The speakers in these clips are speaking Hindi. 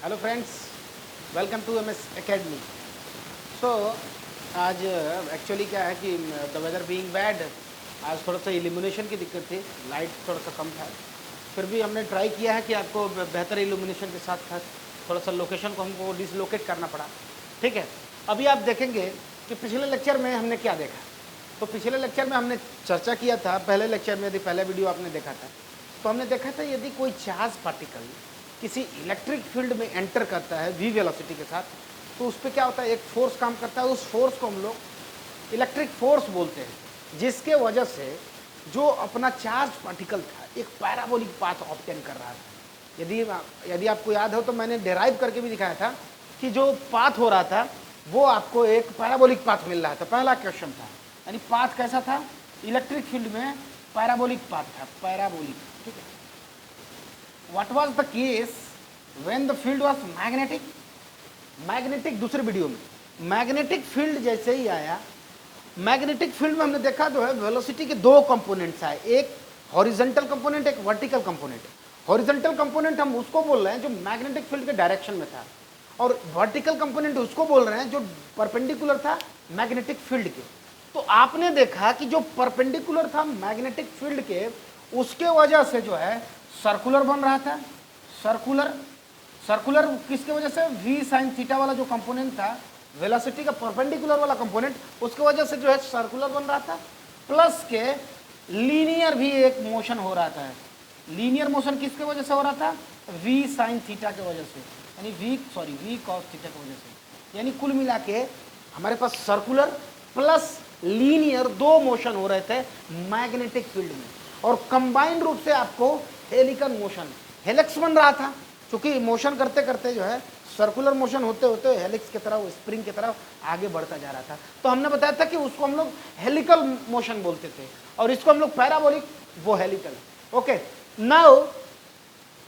Hello friends, welcome to MS academy. So आज एक्चुअली क्या है कि द वेदर बीइंग बैड, आज थोड़ा सा इल्यूमिनेशन की दिक्कत थी, लाइट थोड़ा सा कम था। फिर भी हमने ट्राई किया है कि आपको बेहतर इल्यूमिनेशन के साथ साथ थोड़ा सा लोकेशन को हमको डिसलोकेट करना पड़ा। ठीक है, अभी आप देखेंगे कि पिछले लेक्चर में हमने क्या देखा। तो पिछले लेक्चर में हमने चर्चा किया था, पहले लेक्चर में यदि पहले वीडियो आपने देखा था तो हमने देखा था यदि कोई चार्ज पार्टिकल किसी इलेक्ट्रिक फील्ड में एंटर करता है v वेलोसिटी के साथ, तो उस पर क्या होता है, एक फोर्स काम करता है। उस फोर्स को हम लोग इलेक्ट्रिक फोर्स बोलते हैं, जिसके वजह से जो अपना चार्ज पार्टिकल था एक पैराबोलिक पाथ ऑब्टेन कर रहा था। यदि आपको याद हो तो मैंने डेराइव करके भी दिखाया था कि जो पाथ हो रहा था वो आपको एक पैराबोलिक पाथ मिल रहा था। पहला क्वेश्चन था, यानी पाथ कैसा था, इलेक्ट्रिक फील्ड में पैराबोलिक पाथ था, पैराबोलिक। ठीक है, what was the case when the field was magnetic? Magnetic दूसरे वीडियो में मैग्नेटिक फील्ड जैसे ही आया, मैग्नेटिक फील्ड में हमने देखा जो है वेलोसिटी के दो कंपोनेंट्स आए, एक हॉरिजॉन्टल कंपोनेंट, एक वर्टिकल कंपोनेंट। हॉरिजॉन्टल कंपोनेंट हम उसको बोल रहे हैं जो मैग्नेटिक फील्ड के डायरेक्शन में था, और वर्टिकल कंपोनेंट उसको बोल रहे हैं जो परपेंडिकुलर था मैग्नेटिक फील्ड के। तो आपने देखा कि जो परपेंडिकुलर था मैग्नेटिक फील्ड के, उसके वजह से जो है सर्कुलर बन रहा था। सर्कुलर किसके वजह से, v साइन थीटा वाला जो कंपोनेंट था, वेलोसिटी का परपेंडिकुलर वाला कंपोनेंट, उसके वजह से जो है सर्कुलर बन रहा था। प्लस के लीनियर भी एक मोशन हो रहा था। लीनियर मोशन किसके वजह से हो रहा था, v साइन थीटा के वजह से, यानी v कॉस थीटा की वजह से। यानी कुल मिला के हमारे पास सर्कुलर प्लस लीनियर दो मोशन हो रहे थे मैग्नेटिक फील्ड में, और कंबाइंड रूप से आपको हेलिकल मोशन, हेलिक्स बन रहा था। क्योंकि मोशन करते करते जो है सर्कुलर मोशन होते होते हेलिक्स की तरह, स्प्रिंग की तरह आगे बढ़ता जा रहा था। तो हमने बताया था कि उसको हम लोग हेलिकल मोशन बोलते थे, और इसको हम लोग पैराबोलिक, वो हेलिकल। ओके, नाउ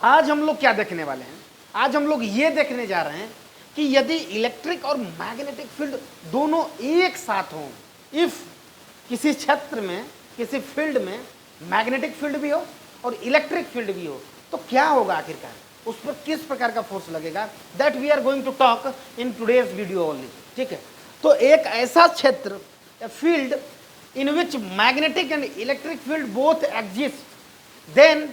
आज हम लोग क्या देखने वाले हैं, आज हम लोग ये देखने जा रहे हैं कि यदि इलेक्ट्रिक और मैग्नेटिक फील्ड दोनों एक साथ हों, इफ किसी क्षेत्र में, किसी फील्ड में मैग्नेटिक फील्ड भी हो और इलेक्ट्रिक फील्ड भी हो, तो क्या होगा आखिरकार, उस पर किस प्रकार का फोर्स लगेगा, that we are going to talk in today's video only. ठीक है, तो एक ऐसा क्षेत्र, field in which magnetic and electric field both exist, then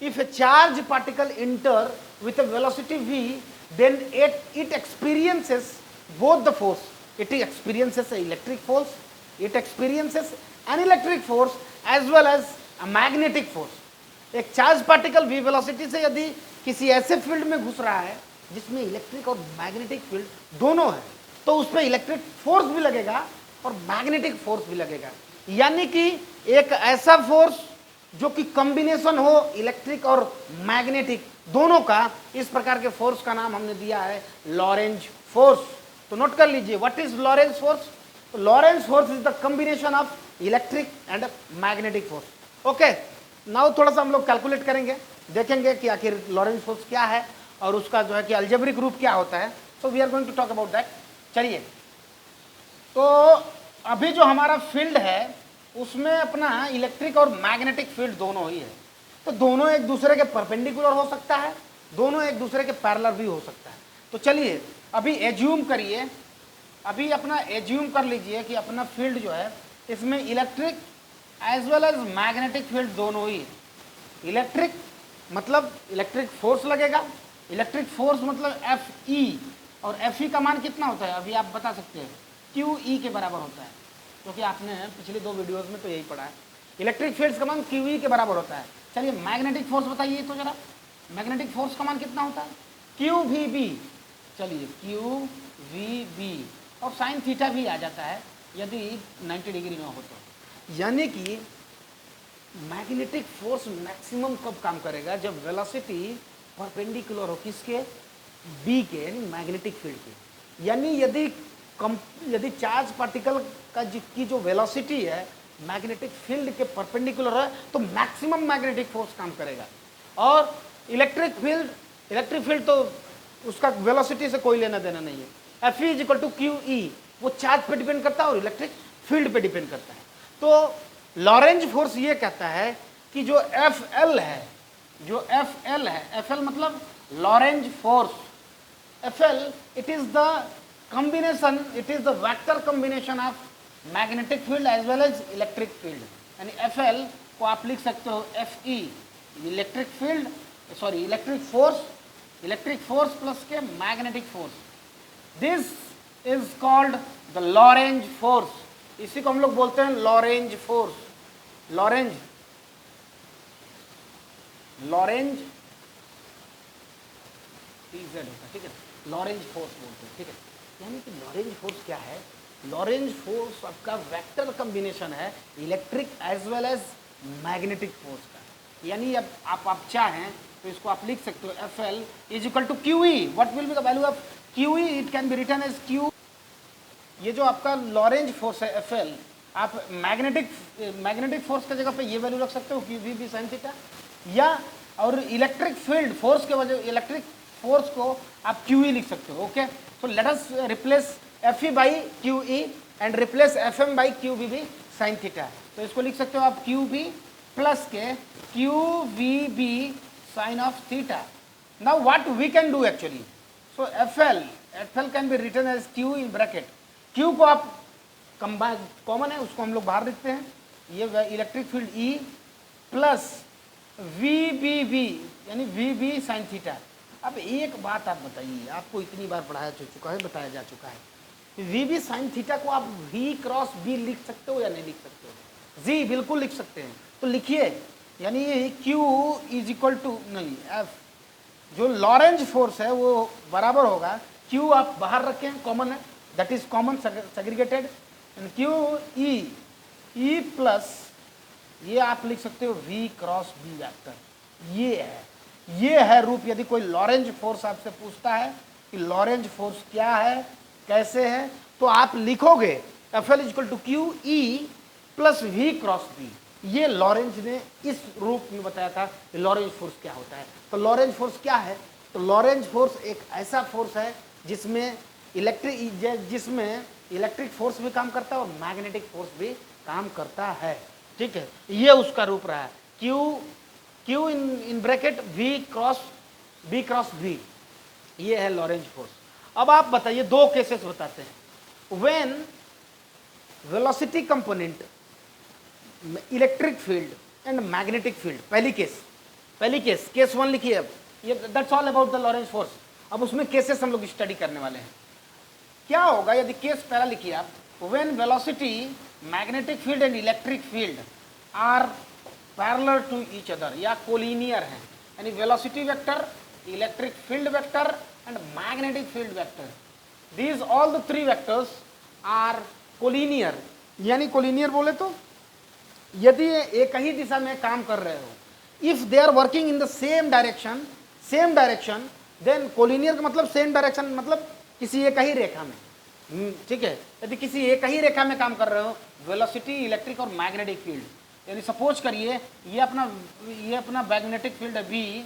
if a charge particle enter with a velocity v, then it experiences both the force. It experiences an electric force, it experiences an electric force as well as a magnetic force. एक चार्ज पार्टिकल v वेलोसिटी से यदि किसी ऐसे फील्ड में घुस रहा है जिसमें इलेक्ट्रिक और मैग्नेटिक फील्ड दोनों है, तो उस पर इलेक्ट्रिक फोर्स भी लगेगा और मैग्नेटिक फोर्स भी लगेगा। यानी कि एक ऐसा फोर्स जो कि कॉम्बिनेशन हो इलेक्ट्रिक और मैग्नेटिक दोनों का, इस प्रकार के फोर्स का नाम हमने दिया है लॉरेंज फोर्स। तो नोट कर लीजिए, what is Lorentz force. Lorentz force is the combination of electric and magnetic force. Okay, now थोड़ा सा हम लोग कैलकुलेट करेंगे, देखेंगे कि आखिर लॉरेंज फोर्स क्या है और उसका जो है कि अलजेब्रिक रूप क्या होता है। So we are going to talk about that. चलिए, तो अभी जो हमारा फील्ड है उसमें अपना इलेक्ट्रिक और मैग्नेटिक फील्ड दोनों ही है, तो दोनों एक दूसरे के परपेंडिकुलर हो सकता है, दोनों एक दूसरे के पैरेलल भी हो सकता है। तो चलिए अभी एज्यूम करिए, अभी अपना एज्यूम कर लीजिए कि अपना फील्ड जो है इसमें electric as well as magnetic field दोनों ही है। इलेक्ट्रिक मतलब इलेक्ट्रिक फोर्स लगेगा, इलेक्ट्रिक फोर्स मतलब एफ ई, और एफ ई का मान कितना होता है अभी आप बता सकते हैं, क्यू ई के बराबर होता है, क्योंकि आपने पिछले दो वीडियोस में तो यही पढ़ा है, इलेक्ट्रिक फील्ड्स का मान क्यू ई के बराबर होता है। चलिए मैग्नेटिक फोर्स बताइए तो जरा, मैग्नेटिक फोर्स का मान कितना होता है, क्यू वी बी। चलिए क्यू वी बी, और साइन थीटा भी आ जाता है यदि 90 डिग्री में हो तो। यानी कि मैग्नेटिक फोर्स मैक्सिमम कब काम करेगा, जब वेलोसिटी परपेंडिकुलर हो किसके, बी के, यानी मैग्नेटिक फील्ड के। यानी यदि चार्ज पार्टिकल का की जो वेलोसिटी है मैग्नेटिक फील्ड के परपेंडिकुलर है, तो मैक्सिमम मैग्नेटिक फोर्स काम करेगा। और इलेक्ट्रिक फील्ड तो उसका वेलोसिटी से कोई लेना देना नहीं है। F E is equal to Q E, वो चार्ज पे डिपेंड करता है और इलेक्ट्रिक फील्ड पे डिपेंड करता है। तो लॉरेंज फोर्स ये कहता है कि जो एफ एल है, एफ एल मतलब Lorentz force, FL, it is the combination, it is the vector combination of magnetic field as well as electric field. यानी FL को आप लिख सकते हो FE, electric field, sorry electric force plus के magnetic force. This is called the Lorentz force. इसी को हम लोग बोलते हैं लॉरेंज फोर्स. लॉरेंज PZ होता है, ठीक है. लॉरेंज फोर्स बोलते हैं, ठीक है. यानी कि लॉरेंज फोर्स क्या है? लॉरेंज फोर्स आपका वेक्टर कॉम्बिनेशन है electric as well as magnetic force का. यानी अब आप चाहें तो इसको आप लिख सकते हो FL is equal to QE. What will be the value of QE? It can be written as Q. ये जो आपका लॉरेंज फोर्स है FL, आप मैग्नेटिक फोर्स की जगह पे ये वैल्यू रख सकते हो QV sin थीटा, या और इलेक्ट्रिक फील्ड फोर्स के वजह इलेक्ट्रिक फोर्स को आप QE लिख सकते हो. Okay, so let us replace FE by QE and replace FM by QVB sin theta. तो इसको लिख सकते हो आप QB प्लस के QVB sin of theta. Now what we can do actually? So FL can be written as Q in bracket. Q को आप कॉमन है उसको हम लोग बाहर लिखते हैं. ये electric field E plus VBB यानी VB sin थीटा. अब एक बात आप बताइए, आपको इतनी बार पढ़ाया चुका है, बताया जा चुका है, VB sin थीटा को आप V क्रॉस B लिख सकते हो या नहीं लिख सकते हो? जी बिल्कुल लिख सकते हैं. तो लिखिए, यानी Q इज इक्वल टू नहीं F, जो लॉरेंज फोर्स है वो बराबर होगा Q आप बाहर रखें, कॉमन है, that is common segregated, Q E plus ये आप लिख सकते हो V क्रॉस B वेक्टर. ये है रूप. यदि कोई लॉरेंज फोर्स आपसे पूछता है कि लॉरेंज फोर्स क्या है, कैसे है, तो आप लिखोगे FL is equal to QE plus V cross B. ये लॉरेंज ने इस रूप में बताया था कि लॉरेंज फोर्स क्या होता है. तो लॉरेंज फोर्स क्या है? तो लॉरेंज फोर्स एक ऐसा फोर्स है जिसमें इलेक्ट्रिक फोर्स भी काम करता है और मैग्नेटिक फोर्स भी काम करता है. ठीक है, ये उसका रूप रहा है. Q in bracket V cross B. ये है लॉरेंज फोर्स. अब आप बताइए, दो केसेस बताते हैं. When velocity component, electric field and magnetic field. पहली केस 1 लिखिए. अब ये that's all about the Lorentz force. अब उसमें केसेस हम लोग स्टडी करने वाले हैं. क्या होगा यदि केस पहला लिखिए आप, when velocity, magnetic field and electric field are parallel to each other, या कोलिनियर है. यानी velocity vector, electric field vector and magnetic field vector, these all the 3 vectors are collinear. यानी कोलिनियर बोले तो यदि एक ही दिशा में काम कर रहे हो, if they are working in the same direction, then collinear का मतलब सेम डायरेक्शन, मतलब किसी एक ही रेखा में. ठीक है, यदि किसी एक ही रेखा में काम कर रहे हो, वेलोसिटी, इलेक्ट्रिक और मैग्नेटिक फील्ड, यानी सपोज करिए ये अपना मैग्नेटिक फील्ड है B,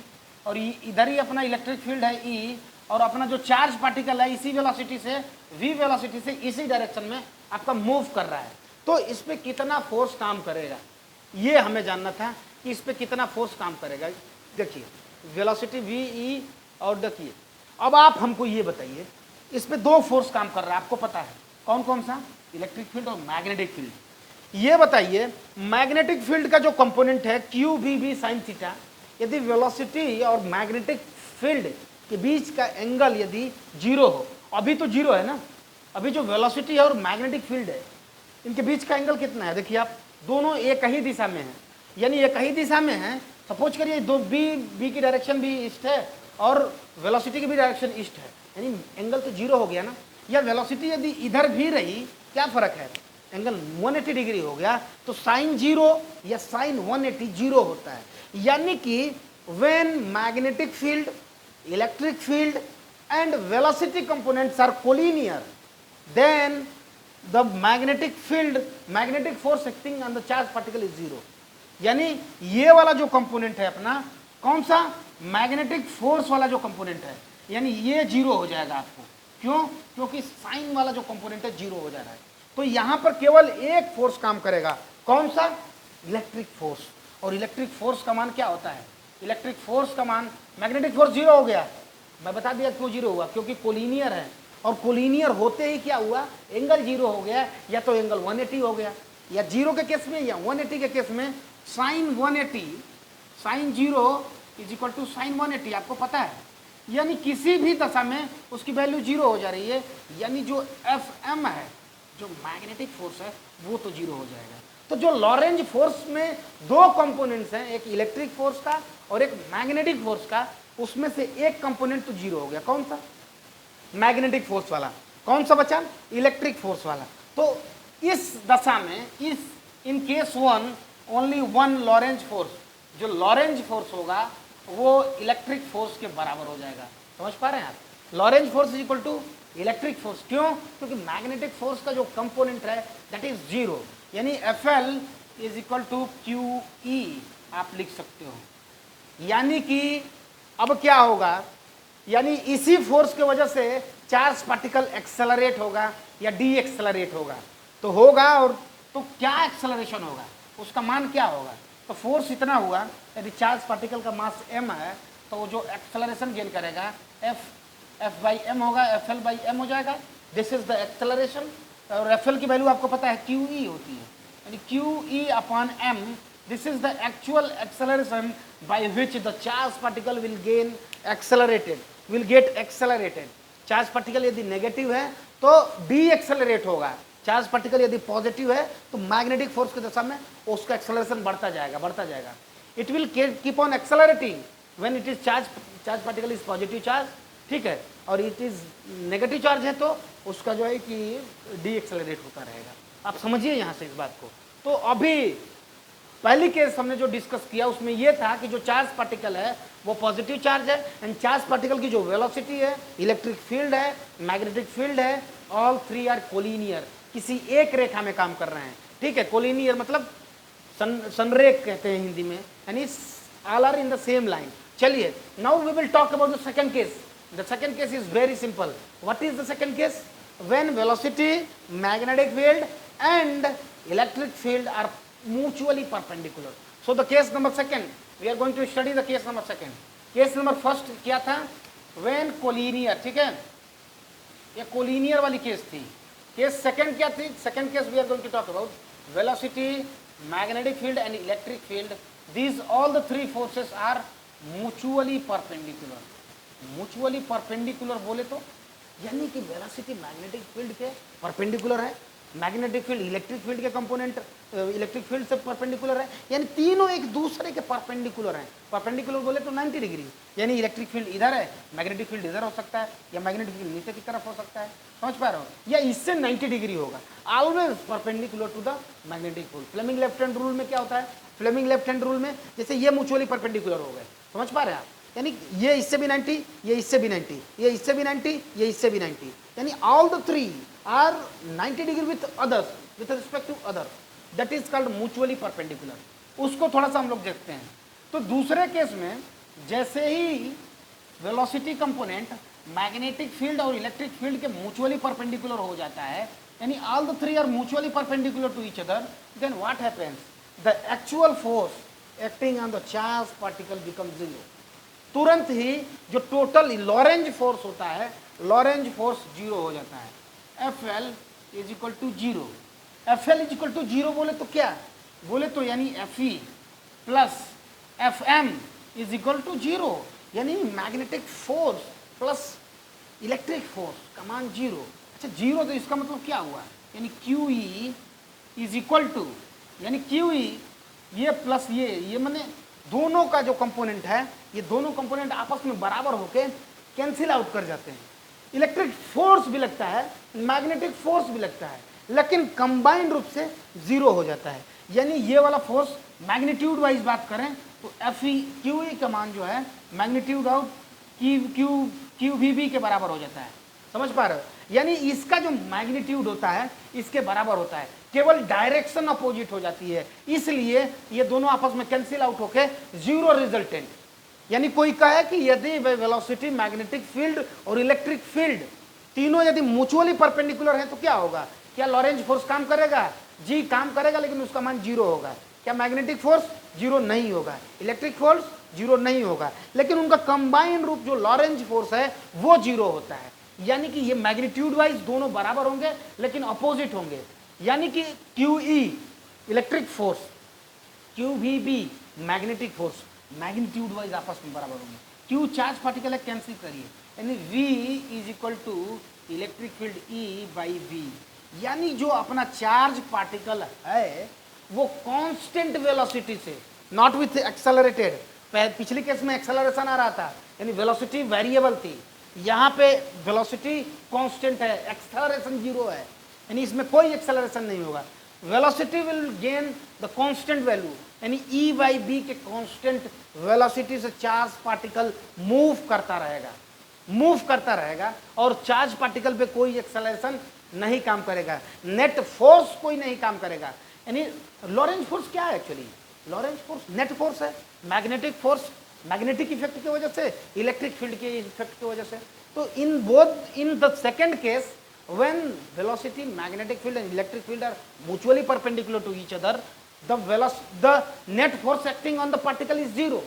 और इधर ही अपना इलेक्ट्रिक फील्ड है E, और अपना जो चार्ज पार्टिकल है इसी वेलोसिटी से, V वेलोसिटी से इसी डायरेक्शन में आपका मूव कर रहा है. तो इस पे कितना फोर्स काम करेगा, ये हमें जानना था कि इस पे कितना फोर्स काम करेगा. देखिए वेलोसिटी VE, और देखिए अब आप हमको ये बताइए, इस पे 2 फोर्स काम कर रहा है, आपको पता है कौन कौन सा? इलेक्ट्रिक फील्ड और मैग्नेटिक फील्ड. ये बताइए, मैग्नेटिक फील्ड का जो कंपोनेंट है QVB sin थीटा, यदि वेलोसिटी और मैग्नेटिक फील्ड के बीच का एंगल यदि 0 हो, अभी तो 0 है ना, अभी जो वेलोसिटी है और मैग्नेटिक फील्ड है इनके बीच का एंगल कितना है? देखिए आप, दोनों एक ही दिशा में हैं, यानी एक ही दिशा में हैं. सपोज करिए दो बी की डायरेक्शन भी ईस्ट है और वेलोसिटी की भी डायरेक्शन ईस्ट है, यानी एंगल तो 0 हो गया ना. या वेलोसिटी यदि इधर भी रही, क्या फर्क है? एंगल 180 डिग्री हो गया, तो साइन 0 या साइन 180 0 होता है. यानी कि when magnetic field, electric field and velocity components are collinear, then the magnetic force acting on the charge particle is 0. यानी ये वाला जो कंपोनेंट है अपना, कौन सा? मैग्नेटिक फोर्स वाला जो कंपोनेंट है, यानी ये 0 हो जाएगा आपको. क्यों? क्योंकि साइन वाला जो कंपोनेंट है 0 हो जा रहा है. तो यहां पर केवल एक फोर्स काम करेगा, कौन सा? Electric force. और इलेक्ट्रिक फोर्स का मान क्या होता है? इलेक्ट्रिक फोर्स का मान, मैग्नेटिक फोर्स 0 हो गया, मैं बता दिया क्यों जीरो हुआ, क्योंकि कोलिनियर है, और कोलिनियर होते ही क्या हुआ, एंगल जीरो हो गया, या तो एंगल 180 हो गया, या जीरो के केस में या 180 के केस में sine 180, sine zero is equal to sine 180, आपको पता है, यानी किसी भी दशा में उसकी वैल्यू जीरो हो जा रही है, यानी जो एफ एम है, जो मैग्नेटिक फोर्स है, वो तो जीरो हो जाएगा। तो जो लॉरेंज फोर्स में दो कंपोनेंट्स हैं, एक इलेक्ट्रिक फोर्स का और एक मैग्नेटिक फोर्स का, उसमें से एक कंपोनेंट तो जीरो हो गया, कौन सा, मैग्नेटिक फोर्स वाला, कौन सा बचा, इलेक्ट्रिक फोर्स वाला। तो इस दशा में, इस in case one only one Lorentz force, जो लॉरेंज फोर्स होगा वो इलेक्ट्रिक फोर्स के बराबर हो जाएगा। समझ पा रहे हैं आप, Lorentz force is equal to electric force, क्यों, क्योंकि मैग्नेटिक फोर्स का जो कंपोनेंट है दैट इज जीरो, यानी F L is equal to Q E आप लिख सकते हो। यानी कि अब क्या होगा, यानी इसी फोर्स की वजह से चार्ज पार्टिकल एक्सेलरेट होगा या डी एक्सेलरेट होगा, तो होगा, और तो क्या एक्सेलरेशन होगा, उसका मान क्या होगा, तो फोर्स इतना हुआ, यदि चार्ज पार्टिकल का मास m है तो वो जो एक्सेलरेशन गेन करेगा एफ बाई एम होगा, एफ एल बाई एम हो जाएगा, दिस इज द एक्सेलरेशन। और एफ एल की वैल्यू आपको पता है क्यू ई होती है, यानी Q E upon M, this is the actual acceleration by which the charge particle will gain accelerated, will get accelerated. Charge particle यदि नेगेटिव है तो डी एक्सेलरेट होगा, चार्ज पार्टिकल यदि पॉजिटिव है तो मैग्नेटिक फोर्स की दशा में उसका एक्सेलरेशन बढ़ता जाएगा, बढ़ता जाएगा। It will keep on accelerating when it is charge particle is positive charge, ठीक है, और इट इज नेगेटिव चार्ज है तो उसका जो है कि डी एक्सेलरेट होता रहेगा। आप समझिए यहाँ से इस बात को। तो अभी पहली केस हमने जो डिस्कस किया उसमें यह था कि जो चार्ज पार्टिकल है वो पॉजिटिव चार्ज है, एंड चार्ज पार्टिकल की जो वेलोसिटी है, इलेक्ट्रिक फील्ड है, मैग्नेटिक फील्ड है, ऑल थ्री आर कोलिनियर, किसी एक रेखा में काम कर रहे हैं, ठीक है। कोलिनियर मतलब संरेख कहते हैं हिंदी में, यानी all are in the same line. चलिए, now we will talk about the second case. The second case is very simple. What is the second case? When velocity, magnetic field and electric field are mutually perpendicular. So the case number second, we are going to study the case number second. Case number first क्या था? When collinear, ठीक है, ये collinear वाली केस थी। केस सेकंड क्या थी? Second case we are going to talk about velocity, magnetic field and electric field. These all the three forces are mutually perpendicular. Mutually perpendicular बोले तो यानी कि वेलोसिटी मैग्नेटिक फील्ड के परपेंडिकुलर है, मैग्नेटिक फील्ड इलेक्ट्रिक फील्ड के कंपोनेंट इलेक्ट्रिक फील्ड से परपेंडिकुलर है, यानी तीनों एक दूसरे के परपेंडिकुलर हैं। परपेंडिकुलर बोले तो 90 डिग्री, यानी इलेक्ट्रिक फील्ड इधर है, मैग्नेटिक फील्ड इधर हो सकता है, या मैग्नेटिक फील्ड नीचे की तरफ हो सकता है, समझ पा रहे हो, या इससे 90 डिग्री होगा, always perpendicular to the magnetic field. Fleming left hand rule में क्या होता है? फ्लेमिंग लेफ्ट हैंड रूल में जैसे ये म्यूचुअली परपेंडिकुलर हो गए, समझ पा रहे हैं आप, यानी ये इससे भी 90, ये इससे भी 90, ये इससे भी 90, ये इससे भी 90, यानी ऑल द थ्री आर 90 डिग्री with others, with respect to other, that is called mutually perpendicular. उसको थोड़ा सा हम लोग देखते हैं। तो दूसरे केस में जैसे ही वेलोसिटी कंपोनेंट मैग्नेटिक फील्ड और इलेक्ट्रिक फील्ड के म्यूचुअली परपेंडिकुलर हो जाता है, यानी all the three are mutually perpendicular to each other, then what happens? The actual force acting on the charge particle become zero. तुरंत ही जो टोटल लॉरेंज फोर्स होता है, लॉरेंज फोर्स जीरो हो जाता है। F L is equal to zero. F L is equal to zero बोले तो क्या बोले तो यानी F E plus F M is equal to zero, यानी magnetic force plus electric force का मान जीरो। अच्छा, जीरो तो इसका मतलब क्या हुआ? यानी Q E is equal to, यानी क्यू ई ये प्लस ये माने दोनों का जो कंपोनेंट है, ये दोनों कंपोनेंट आपस में बराबर होके कैंसिल आउट कर जाते हैं। इलेक्ट्रिक फोर्स भी लगता है, मैग्नेटिक फोर्स भी लगता है, लेकिन कंबाइंड रूप से जीरो हो जाता है। यानी ये वाला फोर्स मैग्नीट्यूड वाइज बात करें तो एफ ई क्यू ई का मान जो है magnitude of Q V B के बराबर हो जाता है, समझ पा रहे हो? यानी इसका जो मैग्नीट्यूड होता है इसके बराबर होता है, केवल डायरेक्शन अपोजिट हो जाती है, इसलिए ये दोनों आपस में कैंसिल आउट होके जीरो रिजल्टेंट। यानी कोई कहे कि यदि वेलोसिटी, मैग्नेटिक फील्ड और इलेक्ट्रिक फील्ड तीनों यदि म्यूचुअली परपेंडिकुलर है तो क्या होगा? क्या लॉरेंज फोर्स काम करेगा? जी काम करेगा, लेकिन उसका मान जीरो होगा। क्या मैग्नेटिक फोर्स जीरो नहीं होगा, इलेक्ट्रिक फोर्स जीरो नहीं होगा, लेकिन उनका कंबाइंड रूप जो लॉरेंज फोर्स है वो जीरो होता है। यानी कि ये मैग्नीट्यूड वाइज दोनों बराबर होंगे लेकिन अपोजिट होंगे। यानी कि QE electric force, QVB magnetic force magnitude wise आपस में बराबर होंगे। Q चार्ज पार्टिकल है, कैंसिल करिए, यानी V is equal to electric field E by V। यानी जो अपना चार्ज पार्टिकल है वो कांस्टेंट वेलोसिटी से, नॉट विथ एक्सेलरेटेड, पिछले केस में एक्सेलरेशन आ रहा था यानी वेलोसिटी वेरिएबल थी, यहाँ पे वेलोसिटी कांस्टेंट है, एक्सेलरेशन जीरो है, यानी इसमें कोई एक्सेलरेशन नहीं होगा। Velocity will gain the constant value, यानी E बाई B के कांस्टेंट वेलोसिटी से चार्ज पार्टिकल मूव करता रहेगा और चार्ज पार्टिकल पे कोई एक्सेलरेशन नहीं काम करेगा, नेट फोर्स कोई नहीं काम करेगा। यानी लॉरेंज फोर्स क्या है actually? Lorentz force net force है, मैग्नेटिक फोर्स मैग्नेटिक इफेक्ट की वजह से, इलेक्ट्रिक फील्ड के इफेक्ट की वजह से। तो in both, in the second case when velocity, magnetic field and electric field are mutually perpendicular to each other, the net force acting on the particle is zero।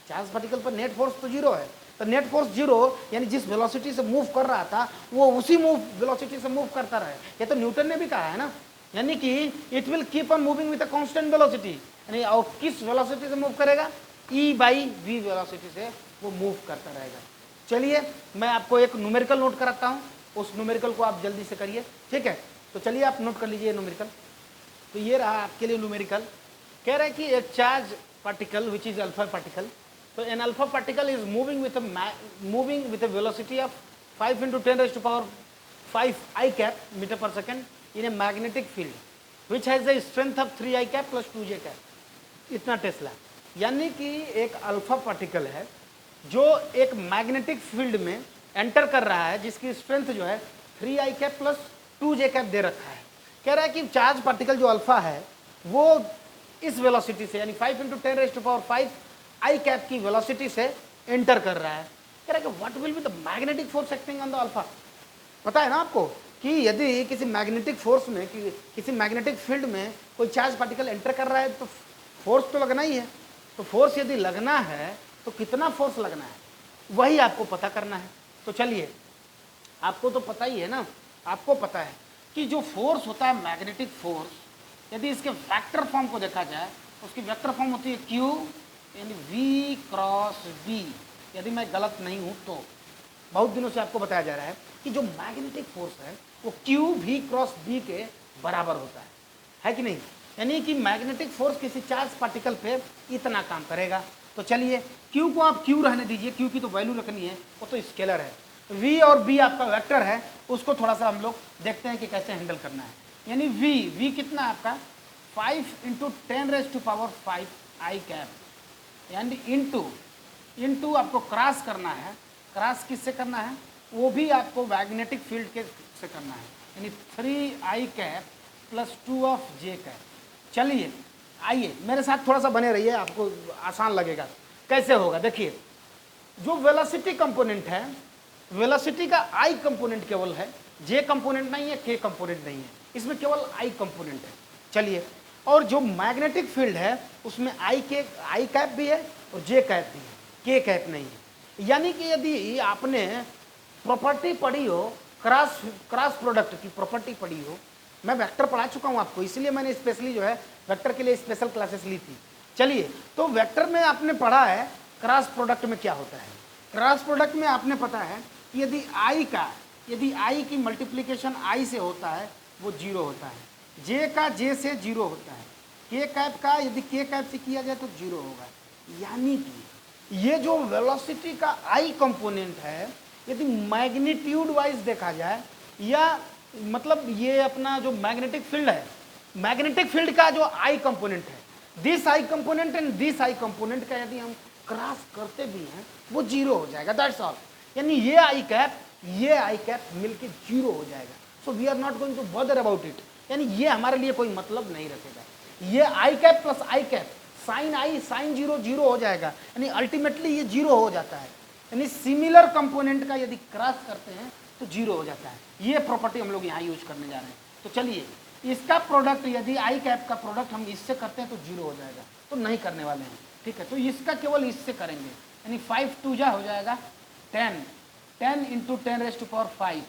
Charge particle पर नेट फोर्स तो जीरो है, तो नेट फोर्स जीरो यानी जिस वेलोसिटी से मूव कर रहा था वो उसी वेलोसिटी से मूव करता रहे। ये तो न्यूटन ने भी कहा है ना, यानी कि it will keep on moving with a constant velocity, यानी और किस वेलोसिटी से मूव करेगा? E बाई V वेलोसिटी से वो मूव करता रहेगा। चलिए मैं आपको एक न्यूमेरिकल नोट कराता हूँ, उस न्यूमेरिकल को आप जल्दी से करिए, ठीक है? तो चलिए आप नोट कर लीजिए न्यूमेरिकल। तो ये रहा आपके लिए न्यूमेरिकल। कह रहा है कि एक charge particle which is alpha particle, तो an alpha particle is moving with a velocity of 5 × 10⁵ I cap metre per second in a magnetic field which has the strength of 3 I cap + 2 J cap, इतना टेस्ला। यानी कि एक अल्फा पार्टिकल है जो एक मैग्नेटिक फील्ड में एंटर कर रहा है जिसकी स्ट्रेंथ जो है 3 I cap + 2 J cap दे रखा है। कह रहा है कि चार्ज पार्टिकल जो अल्फा है वो इस वेलोसिटी से यानी 5 × 10⁵ I cap की वेलोसिटी से एंटर कर रहा है। कह रहा है कि what will be the magnetic force acting on the alpha. पता है ना आपको कि यदि किसी मैग्नेटिक फोर्स में, किसी मैग्नेटिक फील्ड में कोई चार्ज पार्टिकल एंटर कर रहा है तो फोर्स तो लगना ही है। तो फोर्स यदि लगना है तो कितना फोर्स लगना है वही आपको पता करना है। तो चलिए, आपको तो पता ही है ना, आपको पता है कि जो फोर्स होता है मैग्नेटिक फोर्स, यदि इसके वेक्टर फॉर्म को देखा जाए उसकी वेक्टर फॉर्म होती है Q यानी V क्रॉस V। यदि मैं गलत नहीं हूँ तो बहुत दिनों से आपको बताया जा रहा है कि जो मैग्नेटिक फोर्स है वो QV क्रॉस V के बराबर होता है कि नहीं? यानी कि मैग्नेटिक फोर्स किसी चार्ज पार्टिकल पे इतना काम करेगा। तो चलिए Q को आप Q रहने दीजिए, Q की तो वैल्यू रखनी है, वो तो स्केलर है। V और B आपका वेक्टर है, उसको थोड़ा सा हम लोग देखते हैं कि कैसे हैंडल करना है। यानी V कितना है आपका 5 × 10⁵ I cap यानी इंटू आपको क्रॉस करना है। क्रॉस किससे करना है? वो भी आपको मैग्नेटिक फील्ड के से करना है, यानी 3 I cap + 2 J cap। चलिए आइए मेरे साथ थोड़ा सा बने रहिए, आपको आसान लगेगा। कैसे होगा देखिए, जो वेलोसिटी कंपोनेंट है, वेलोसिटी का I कंपोनेंट केवल है, J कंपोनेंट नहीं है, K कंपोनेंट नहीं है, इसमें केवल I कंपोनेंट है। चलिए, और जो मैग्नेटिक फील्ड है उसमें I कैप भी है और J कैप भी है, K कैप नहीं है। यानी कि यदि आपने प्रॉपर्टी पढ़ी हो, क्रॉस प्रोडक्ट की प्रॉपर्टी पढ़ी हो, मैं वेक्टर पढ़ा चुका हूँ आपको, इसलिए मैंने स्पेशली जो है वेक्टर के लिए स्पेशल क्लासेस ली थी। चलिए, तो वेक्टर में आपने पढ़ा है क्रॉस प्रोडक्ट में क्या होता है। क्रॉस प्रोडक्ट में आपने पता है कि यदि I की मल्टीप्लिकेशन I से होता है वो 0 होता है, J का J से 0 होता है, K कैप का यदि K कैप से किया जाए तो 0 होगा। यानी कि ये जो वेलोसिटी का I कंपोनेंट है, यदि मैग्नीट्यूड वाइज देखा जाए, या मतलब ये अपना जो मैग्नेटिक फील्ड है, मैग्नेटिक फील्ड का जो I कंपोनेंट है, this I component and this I component का यदि हम क्रॉस करते भी हैं वो 0 हो जाएगा, दैट्स ऑल। यानी ये I कैप मिलके 0 हो जाएगा। So we are not going to bother about it, यानी ये हमारे लिए कोई मतलब नहीं रखेगा। ये I cap + I cap sine I sine 0 हो जाएगा, यानी अल्टीमेटली ये 0 हो जाता है। यानी सिमिलर कंपोनेंट का यदि क्रॉस करते हैं तो 0 हो जाता है। ये प्रॉपर्टी हम लोग यहाँ यूज करने जा रहे हैं। तो चलिए इसका प्रोडक्ट यदि आई कैप का प्रोडक्ट हम इससे करते हैं तो 0 हो जाएगा, तो नहीं करने वाले हैं, ठीक है। तो इसका केवल इससे करेंगे, यानी 5 2 जा हो जाएगा 10, 10 इंटू 10⁵5।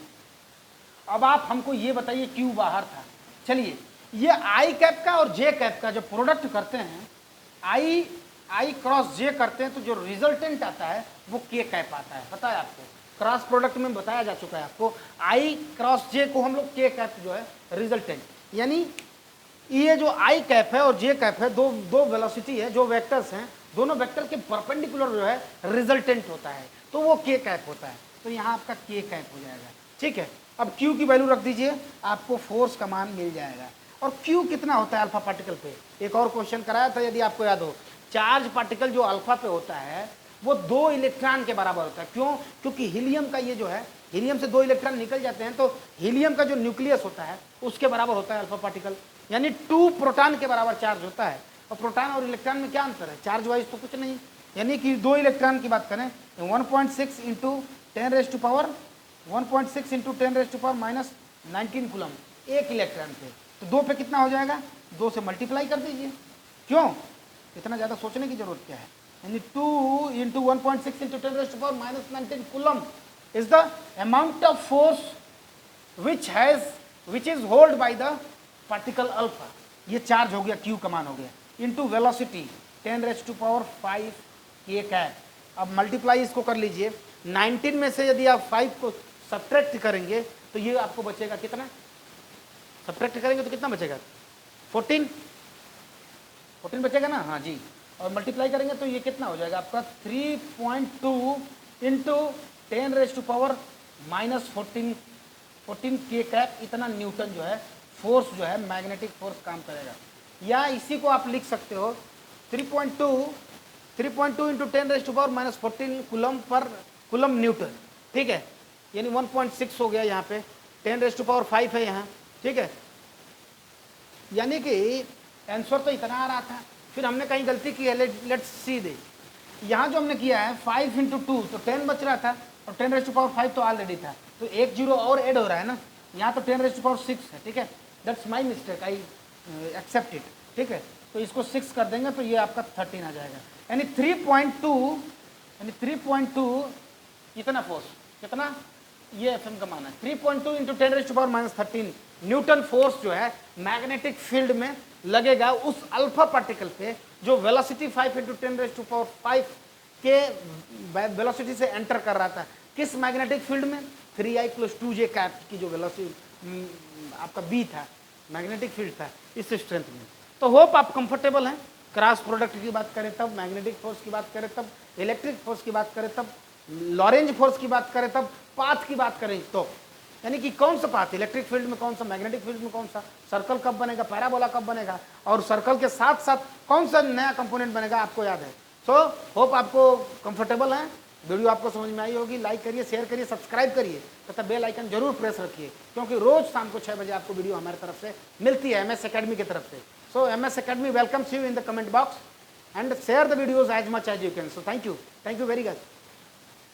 अब आप हमको ये बताइए क्यू बाहर था। चलिए ये आई कैप का और जे कैप का जो प्रोडक्ट करते हैं, आई क्रॉस जे करते हैं, तो जो रिजल्टेंट आता है वो के कैप आता है, पता है आपको, क्रॉस प्रोडक्ट में बताया जा चुका है आपको। आई क्रॉस जे को हम लोग के कैप जो है रिजल्टेंट, यानी ये जो आई कैप है और जे कैप है, दो वेलोसिटी है, जो वेक्टर्स हैं, दोनों वेक्टर के परपेंडिकुलर जो है रिजल्टेंट होता है, तो वो के कैप होता है। तो यहाँ आपका के कैप हो जाएगा, ठीक है। अब क्यू की वैल्यू रख दीजिए, आपको फोर्स का मान मिल जाएगा। और क्यू कितना होता है अल्फा पार्टिकल पे, एक और क्वेश्चन कराया था यदि आपको याद हो, चार्ज पार्टिकल जो अल्फा पे होता है वो 2 इलेक्ट्रॉन के बराबर होता है। क्यों? क्योंकि हीलियम का ये जो है, हीलियम से 2 इलेक्ट्रॉन निकल जाते हैं, तो हीलियम का जो न्यूक्लियस होता है उसके बराबर होता है अल्फा पार्टिकल, यानी 2 प्रोटॉन के बराबर चार्ज होता है। और प्रोटॉन और इलेक्ट्रॉन में क्या अंतर है? चार्ज वाइज तो कुछ नहीं, यानी कि 2 इलेक्ट्रॉन की बात करें 1.6 इंटू 1.6 इंटू 10⁻⁻19 कूलम एक इलेक्ट्रॉन पे, तो 2 पे कितना हो जाएगा? 2 से मल्टीप्लाई कर दीजिए। क्यों इतना ज़्यादा सोचने की जरूरत क्या है? यानी 2 into 1.6 into 10⁻⁻19 coulomb is the amount of force which is hold by the particle alpha. ये चार्ज हो गया, क्यू का मान हो गया, इंटू वेलोसिटी 10⁵ के कैप। अब मल्टीप्लाई इसको कर लीजिए, 19 में से यदि आप 5 को सब्ट्रैक्ट करेंगे तो ये आपको बचेगा कितना? सब्ट्रैक्ट करेंगे तो कितना बचेगा? 14 बचेगा ना? हाँ जी। और मल्टीप्लाई करेंगे तो ये कितना हो जाएगा आपका? 3.2 इंटू 10⁻⁻14 के कैप, इतना न्यूटन जो है फोर्स जो है मैग्नेटिक फोर्स काम करेगा। या इसी को आप लिख सकते हो 3.2 इंटू 10⁻⁻14 कूलम न्यूटन, ठीक है। यानी 1.6 हो गया, यहाँ पे 10⁵5 है यहाँ, ठीक है। यानी कि आंसर तो इतना आ रहा था, फिर हमने कहीं गलती की है, लेट्स सी दे। यहाँ जो हमने किया है 5 इंटू 2 तो 10 बच रहा था, और 10⁻5 तो ऑलरेडी था, तो एक जीरो और ऐड हो रहा है ना, यहाँ तो 10⁻6 है, ठीक है। That's my mistake, I accept it, ठीक है। तो इसको 6 कर देंगे तो ये आपका 13 आ जाएगा, यानी 3.2 इतना फोर्स, कितना? ये एफएम का मान है, 3.2 इंटू 10⁻⁻13 न्यूटन फोर्स जो है मैग्नेटिक फील्ड में लगेगा उस अल्फा पार्टिकल पे जो वेलोसिटी 5 इंटू 10⁻5 के वेलोसिटी से एंटर कर रहा था। किस मैग्नेटिक फील्ड में? 3I + 2J कैप की जो वेलोसिटी आपका बी था, मैग्नेटिक फील्ड था, इस स्ट्रेंथ में। तो होप आप कंफर्टेबल हैं। क्रॉस प्रोडक्ट की बात करें तब, मैग्नेटिक फोर्स की बात करें तब, इलेक्ट्रिक फोर्स की बात करें तब, लॉरेंज फोर्स की बात करें तब, पाथ की बात करें तो, यानी कि कौन सा पाथ, इलेक्ट्रिक फील्ड में कौन सा, मैग्नेटिक फील्ड में कौन सा, सर्कल कब बनेगा, पैराबोला कब बनेगा, और सर्कल के साथ साथ कौन सा नया कंपोनेंट बनेगा, आपको याद है। सो होप आपको कंफर्टेबल है, वीडियो आपको समझ में आई होगी। लाइक करिए, शेयर करिए, सब्सक्राइब करिए तथा बेल आइकन जरूर प्रेस रखिए, क्योंकि रोज शाम को 6 बजे आपको वीडियो हमारी तरफ से मिलती है, MS Academy की तरफ से। सो MS Academy welcomes you in the comment box and share the videos as much as you can. So thank you very much.